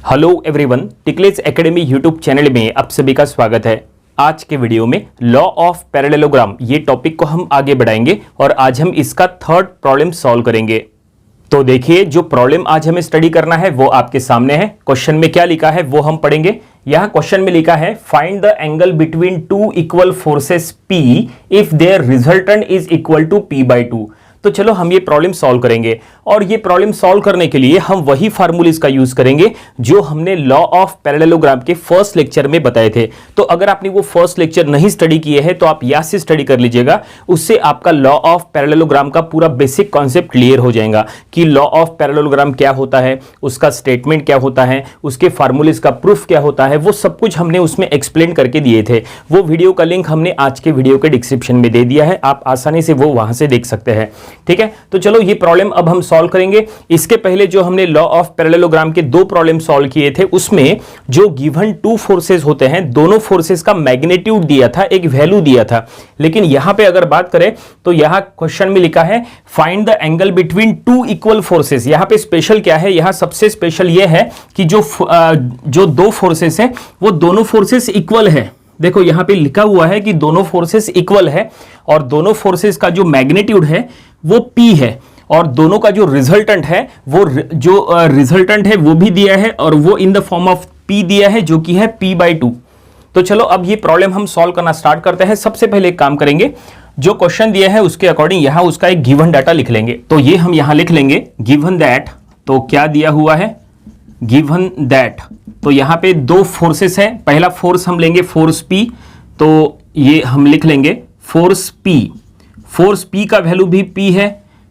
Hello everyone, टिकलेज academy YouTube channel में आप सभी का स्वागत है। आज के वीडियो में लॉ ऑफ पैरेललोग्राम ये टॉपिक को हम आगे बढ़ाएंगे और आज हम इसका थर्ड प्रॉब्लम सॉल्व करेंगे। तो देखिए, जो प्रॉब्लम आज हमें स्टडी करना है वो आपके सामने है। क्वेश्चन में क्या लिखा है वो हम पढ़ेंगे। यहां क्वेश्चन में लिखा है find the angle between two equal forces P if their resultant is equal to P/2। तो चलो हम ये प्रॉब्लम सॉल्व करेंगे और ये प्रॉब्लम सॉल्व करने के लिए हम वही फार्मूलेस का यूज करेंगे जो हमने लॉ ऑफ पैरेललोग्राम के फर्स्ट लेक्चर में बताए थे। तो अगर आपने वो फर्स्ट लेक्चर नहीं स्टडी किए हैं तो आप यहाँ से स्टडी कर लीजिएगा, उससे आपका लॉ ऑफ पैरेललोग्राम का पूरा बेसिक कॉन्सेप्ट क्लियर हो जाएगा कि लॉ ऑफ पैरेललोग्राम क्या होता है, उसका स्टेटमेंट क्या होता है, उसके फार्मूलेस का प्रूफ क्या होता है, वो सब कुछ हमने उसमें एक्सप्लेन करके दिए थे। वो वीडियो का लिंक हमने आज के वीडियो के डिस्क्रिप्शन में दे दिया है, आप आसानी से वो वहां से देख सकते हैं। ठीक है, तो चलो ये प्रॉब्लम अब हम सॉल्व करेंगे। इसके पहले जो हमने लॉ ऑफ पैरेललोग्राम के दो प्रॉब्लम सॉल्व किए थे उसमें जो गिवन टू फोर्सेस होते हैं, दोनों फोर्सेस का मैग्नीट्यूड दिया था, एक वैल्यू दिया था। लेकिन यहां पे अगर बात करें तो यहां क्वेश्चन में लिखा है find the angle between two equal forces. यहां पे स्पेशल क्या है, यहां सबसे स्पेशल यह है कि जो दो फोर्सेस है वो दोनों फोर्सेस इक्वल है। देखो यहां पे लिखा हुआ है कि दोनों फोर्सेस इक्वल है और दोनों फोर्सेस का जो मैग्नीट्यूड है वो P है और दोनों का जो रिजल्टेंट है वो भी दिया है और वो in the form of P दिया है जो कि है P/2। तो चलो अब ये प्रॉब्लम हम सॉल्व करना स्टार्ट करते हैं। सबसे पहले एक काम करेंगे, जो क्वेश्चन दिया है उसके अकॉर्डिंग यहां उसका एक गिवन डाटा लिख लेंगे। तो ये हम यहां लिख लेंगे गिवन दैट। तो क्या दिया हुआ है, गिवन दैट। तो यहां पे दो फोर्सेस है, पहला फोर्स हम लेंगे फोर्स P, तो ये हम लिख लेंगे फोर्स P। फोर्स P का वैल्यू भी P है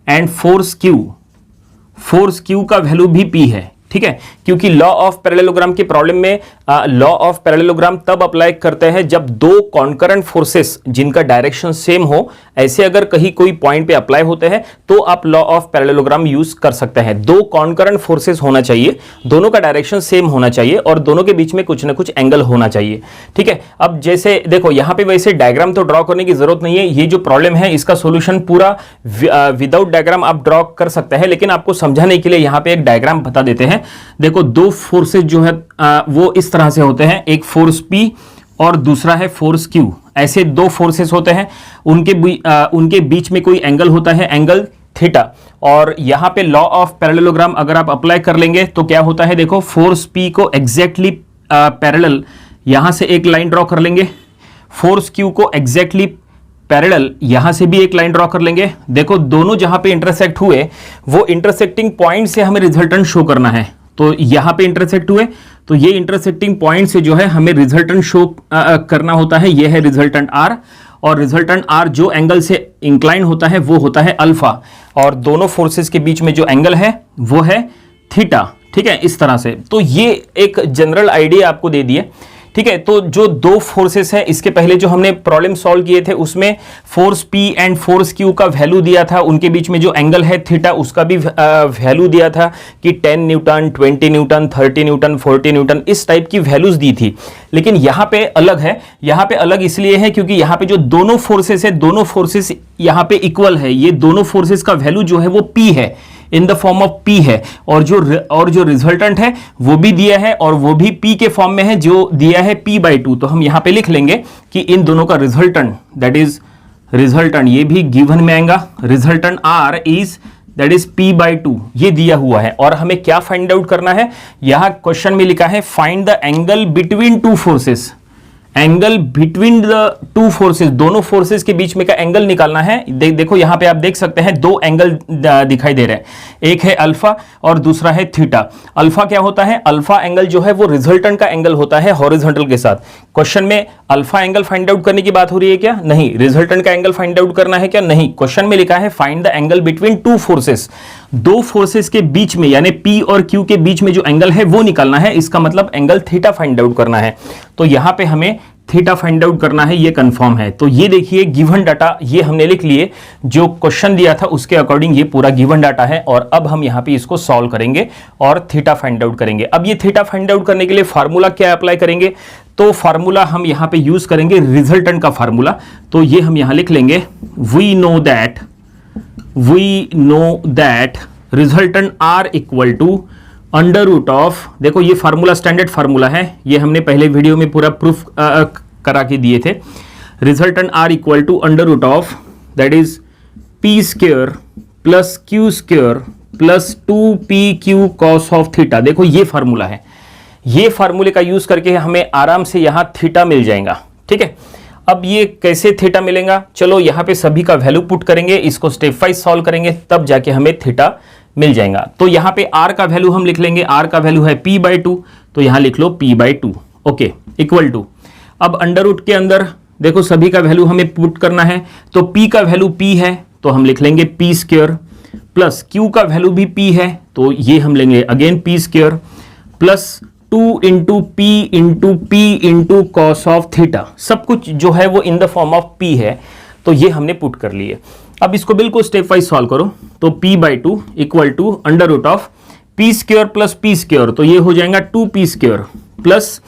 एंड फोर्स Q का वैल्यू भी P है। ठीक है, क्योंकि लॉ ऑफ पैरेललोग्राम के प्रॉब्लम में लॉ ऑफ पैरेललोग्राम तब अप्लाई करते हैं जब दो कॉन्करेंट फोर्सेस जिनका डायरेक्शन सेम हो, ऐसे अगर कहीं कोई पॉइंट पे अप्लाई होते हैं तो आप लॉ ऑफ पैरेललोग्राम यूज कर सकते हैं। दो कॉन्करेंट फोर्सेस होना चाहिए, दोनों का डायरेक्शन सेम होना चाहिए और दोनों के बीच में कुछ ना कुछ एंगल होना चाहिए। ठीक है, अब जैसे देखो यहां पे वैसे डायग्राम तो ड्रॉ करने की जरूरत नहीं है। ये जो प्रॉब्लम है इसका सोल्यूशन पूरा विदाउट डायग्राम आप ड्रॉ कर सकते हैं, लेकिन आपको समझाने के लिए यहां पे एक डायग्राम बता देते हैं। देखो दो फोर्सेस जो है वो इस तरह से होते हैं, एक फोर्स P और दूसरा है फोर्स Q। ऐसे दो फोर्सेस होते हैं, उनके बीच में कोई एंगल होता है, एंगल थीटा। और यहां पे लॉ ऑफ पैरेललोग्राम अगर आप अप्लाई कर लेंगे तो क्या होता है, देखो फोर्स P को एग्जैक्टली पैरेलल यहां से एक लाइन ड्रॉ कर लेंगे, फोर्स Q को एग्जैक्टली पैरेलल यहां से भी एक लाइन ड्रॉ कर लेंगे। देखो दोनों जहां पे इंटरसेक्ट हुए वो इंटरसेक्टिंग पॉइंट से हमें रिजल्टेंट शो करना है। तो यहां पे इंटरसेक्ट हुए तो ये इंटरसेक्टिंग पॉइंट से जो है हमें रिजल्टेंट शो करना होता है, ये है रिजल्टेंट R। और रिजल्टेंट R जो एंगल से इंक्लाइन होता है वो होता है अल्फा, और दोनों फोर्सेस के बीच में जो एंगल है वो है थीटा। ठीक है, इस तरह से। तो ये एक जनरल आइडिया आपको दे दिए। ठीक है, तो जो दो फोर्सेस है, इसके पहले जो हमने प्रॉब्लम सॉल्व किए थे उसमें force P and force Q का वैल्यू दिया था, उनके बीच में जो एंगल है थीटा उसका भी वैल्यू दिया था कि 10 न्यूटन, 20 न्यूटन, 30 न्यूटन, 40 न्यूटन, इस टाइप की वैल्यूज दी थी। लेकिन यहाँ पे अलग है, यहाँ पे अलग इसलिए है क्योंकि यहाँ पे जो दोनों फोर्सेस है, दोनों फोर्सेस यहाँ पे इक्वल है। ये दोनों फोर्सेस का वैल्यू जो है वो P है, in the form of P है, और जो रिजल्टेंट है वो भी दिया है और वो भी P के फॉर्म में है, जो दिया है P/2। तो हम यहां पे लिख लेंगे कि इन दोनों का रिजल्टेंट, दैट इज रिजल्टेंट, ये भी गिवन में आएगा, resultant R is that is P/2, ये दिया हुआ है। और हमें क्या फाइंड आउट करना है, यहां क्वेश्चन में लिखा है find the angle between two forces. Angle between the two forces, दोनों फोर्सेस के बीच में का एंगल निकालना है। देखो यहां पे आप देख सकते हैं दो एंगल दिखाई दे रहे हैं, एक है अल्फा और दूसरा है थीटा। अल्फा क्या होता है, अल्फा एंगल जो है वो रिजल्टेंट का एंगल होता है हॉरिजॉन्टल के साथ। क्वेश्चन में अल्फा एंगल फाइंड आउट करने की बात हो रही है क्या, नहीं। रिजल्टेंट का एंगल फाइंड आउट करना है क्या, नहीं। क्वेश्चन में लिखा है find the angle between two forces, दो फोर्सेस के बीच में यानी P और Q के बीच में जो एंगल है वो निकालना है। इसका मतलब एंगल थीटा फाइंड आउट करना है। तो यहां पे हमें थीटा फाइंड आउट करना है, ये कंफर्म है। तो ये देखिए गिवन डाटा ये हमने लिख लिए, जो क्वेश्चन दिया था उसके अकॉर्डिंग ये पूरा गिवन डाटा है। और अब हम यहां पे इसको सॉल्व करेंगे और थीटा फाइंड आउट करेंगे। अब ये थीटा फाइंड आउट करने के लिए फार्मूला क्या अप्लाई करेंगे, तो फार्मूला हम यहां पे यूज करेंगे रिजल्टेंट का फार्मूला। तो ये हम यहां लिख लेंगे we know that resultant R equal to under root of, देखो ये फार्मूला स्टैंडर्ड फार्मूला है, ये हमने पहले वीडियो में पूरा प्रूफ करा के दिए थे। Resultant R equal to under root of that is P square plus Q square plus 2pq cos of theta. देखो ये फार्मूला है, ये फार्मूले का यूज करके हमें आराम से यहां थीटा मिल जाएगा। ठीक है, अब ये कैसे थीटा मिलेगा, चलो यहां पे सभी का वैल्यू पुट करेंगे, इसको स्टेप वाइज सॉल्व करेंगे, तब जाके हमें थीटा मिल जाएगा। तो यहां पे r का वैल्यू हम लिख लेंगे, r का वैल्यू है p/2, तो यहां लिख लो p/2। ओके, इक्वल टू, अब अंडर रूट के अंदर देखो सभी का वैल्यू हमें पुट करना है, तो p का वैल्यू p है तो हम लिख लेंगे p स्क्वायर, प्लस q का वैल्यू भी p है तो ये हम लेंगे again p square, plus 2 into P into P into cos of theta. सब कुछ जो है वो in the form of p है, तो ये हमने पुट कर लिए। अब इसको बिल्कुल स्टेप वाइज सॉल्व करो, तो p/2 equal to under root of P square plus P square, तो ये हो जाएगा 2p स्क्वायर, प्लस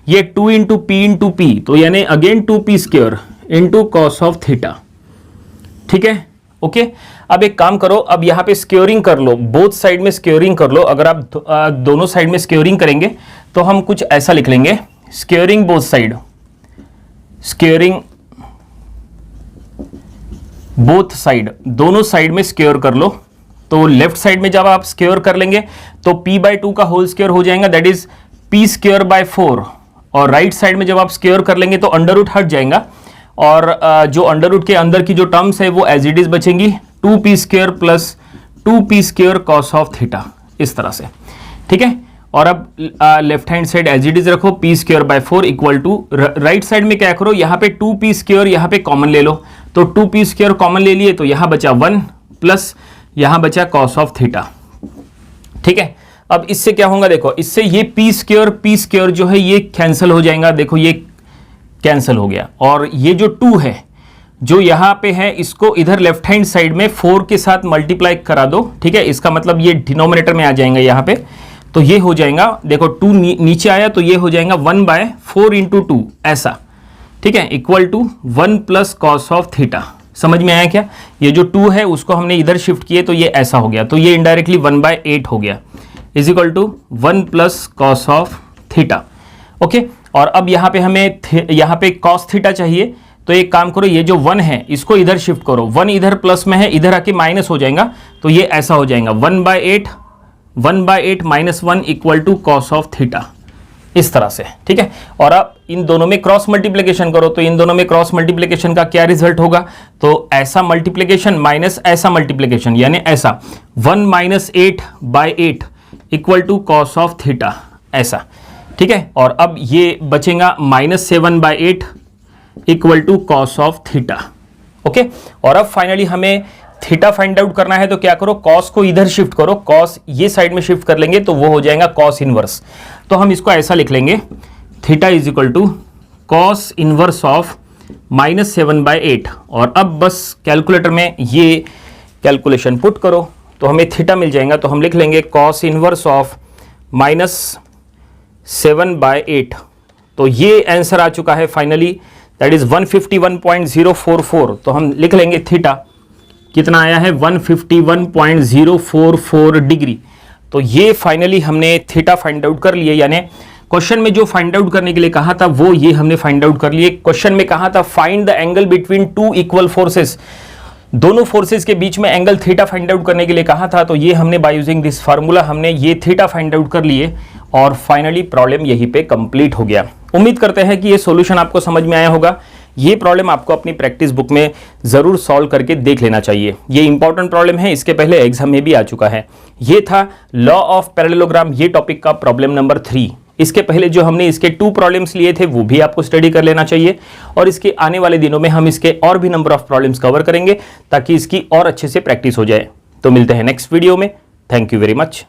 ये 2 इंटू पी, तो यानी again 2p square into cos of theta. ठीक है, ओके। अब एक काम करो, अब यहां पे स्क्योरिंग कर लो, बोथ साइड में स्क्योरिंग कर लो। अगर आप दोनों साइड में स्क्योरिंग करेंगे तो हम कुछ ऐसा लिख लेंगे, scouring both side, scouring both side, दोनों साइड में स्क्योर कर लो। तो लेफ्ट साइड में जब आप स्क्योर कर लेंगे तो p/2 का होल स्क्योर हो जाएगा, दैट इज p स्क्योयर बाय 4, और राइट साइड में जब आप स्क्योर कर लेंगे तो अंडर रूट हट जाएगा, और जो अंडर रूट के अंदर की जो टर्म्स है वो एज इट इज बचेंगी, 2p square plus 2p square cos of theta, इस तरह से। ठीक है, और अब left hand side as it is रखो, p square by 4 equal to, right side में क्या करो, यहाँ पे 2p स्क्वायर यहाँ पे कॉमन ले लो, तो 2p स्क्वायर कॉमन ले लिए तो यहाँ बचा 1 प्लस यहाँ बचा कॉस ऑफ थीटा। ठीक है, अब इससे क्या होगा, देखो इससे ये p स्क्वायर जो है ये कैंसिल हो जाएगा, देखो ये कैंसिल हो गया, और ये जो 2 है जो यहां पे है इसको इधर लेफ्ट हैंड साइड में 4 के साथ मल्टीप्लाई करा दो। ठीक है, इसका मतलब ये डिनोमिनेटर में आ जाएगा यहाँ पे, तो ये हो जाएगा, देखो 2 नीचे आया तो ये हो जाएगा 1/4 इंटू 2 ऐसा। ठीक है, equal to 1 plus cos of theta. समझ में आया क्या, ये जो 2 है उसको हमने इधर शिफ्ट किए तो ये ऐसा हो गया, तो ये इनडायरेक्टली 1/8 हो गया, is equal to 1 plus cos of theta. Okay, और अब यहाँ पे हमें यहाँ पे कॉस थीटा चाहिए, तो एक काम करो, ये जो 1 है इसको इधर शिफ्ट करो, 1 इधर प्लस में है, इधर आके माइनस हो जाएगा, तो ये ऐसा हो जाएगा 1/8 minus 1 equal to cos of theta, इस तरह से। ठीक है, और अब इन दोनों में क्रॉस मल्टीप्लिकेशन करो, तो इन दोनों में क्रॉस मल्टीप्लिकेशन का क्या रिजल्ट होगा, तो ऐसा मल्टीप्लिकेशन माइनस ऐसा मल्टीप्लिकेशन, यानी ऐसा 1 minus 8/8 equal to cos of theta, ऐसा। ठीक है, और अब ये बचेगा -7/8 equal to cos of theta. Okay, और अब फाइनली हमें थीटा फाइंड आउट करना है, तो क्या करो, कॉस को इधर शिफ्ट करो, कॉस ये साइड में शिफ्ट कर लेंगे तो वो हो जाएगा कॉस इनवर्स। तो हम इसको ऐसा लिख लेंगे, theta is equal to cos inverse of -7/8, और अब बस कैलकुलेटर में ये कैलकुलेशन पुट करो तो हमें थीटा मिल जाएगा, तो हम लिख लेंगे कॉस इनवर्स ऑफ -7/8, तो ये आंसर आ चुका है फाइनली, दैट इज 151.044। तो हम लिख लेंगे थीटा कितना आया है, 151.044 डिग्री। तो ये फाइनली हमने थीटा फाइंड आउट कर लिए, यानी क्वेश्चन में जो फाइंड आउट करने के लिए कहा था वो ये हमने फाइंड आउट कर लिए। क्वेश्चन में कहा था find the angle between 2 equal forces, दोनों फोर्सेस के बीच में एंगल थीटा फाइंड आउट करने के लिए कहा था, तो ये हमने बाय यूजिंग दिस फार्मूला हमने ये थीटा फाइंड आउट कर लिए, और फाइनली प्रॉब्लम यहीं पे कंप्लीट हो गया। उम्मीद करते हैं कि ये सॉल्यूशन आपको समझ में आया होगा। ये प्रॉब्लम आपको अपनी प्रैक्टिस बुक में जरूर सॉल्व करके देख लेना चाहिए, ये इंपॉर्टेंट प्रॉब्लम है, इसके पहले एग्जाम में भी आ चुका है। ये था लॉ ऑफ पैरेललोग्राम, ये टॉपिक का प्रॉब्लम नंबर 3। इसके पहले जो हमने इसके 2 प्रॉब्लम्स लिए थे वो भी आपको स्टडी कर लेना चाहिए, और इसके आने वाले दिनों में हम इसके और भी नंबर ऑफ प्रॉब्लम्स कवर करेंगे ताकि इसकी और अच्छे से प्रैक्टिस हो जाए। तो मिलते हैं नेक्स्ट वीडियो में। Thank you very much.